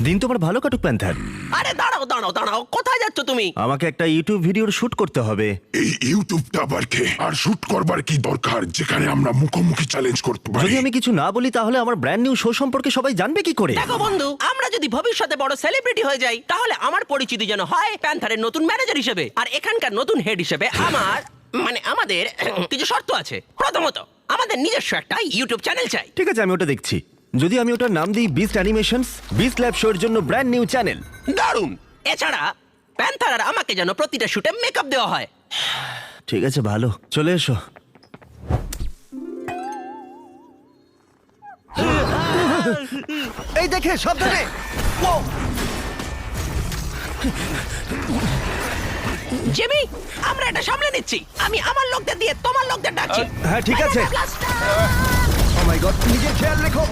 দিন তোমার ভালো কাটুক প্যান্থার। আরে দাঁড়াও দাঁড়াও দাঁড়াও, কোথায় যাচ্ছ তুমি? আমাকে একটা ইউটিউব ভিডিওর শুট করতে হবে। এই ইউটিউবটা আবার কে? আর শুট করবার কি দরকার যেখানে আমরা মুখোমুখি চ্যালেঞ্জ করতে পারি? যদি আমি কিছু না বলি তাহলে আমার ব্র্যান্ড নিউ শো সম্পর্কে সবাই জানবে কি করে? দেখো বন্ধু, আমরা যদি ভবিষ্যতে বড় সেলিব্রিটি হয়ে যাই তাহলে আমার পরিচিতি যেন হয় প্যান্থারের নতুন ম্যানেজার হিসেবে, আর এখানকার নতুন হেড হিসেবে আমাদের কিছু শর্ত আছে। প্রথমত, আমাদের নিজস্ব একটা ইউটিউব চ্যানেল চাই। ঠিক আছে, আমি ওটা দেখছি। যদি আমি ওটার নাম দিই বিস্ট অ্যানিমেশনস, বিস্ট ল্যাব শোর জন্য ব্র্যান্ড নিউ চ্যানেল। দারুণ। এছাড়া প্যান্থার আর আমাকে যেন প্রতিটা শুটে মেকআপ দেওয়া হয়। ঠিক আছে, ভালো, চলে এসো। এই দেখে সাবধানে। জিমি, আমরা এটা সামলে নিচ্ছি। আমি আমার লোকদের দিয়ে তোমার লোকদের ডাকছি। হ্যাঁ, ঠিক আছে। ও মাই গড, নিজের খেয়াল রেখো।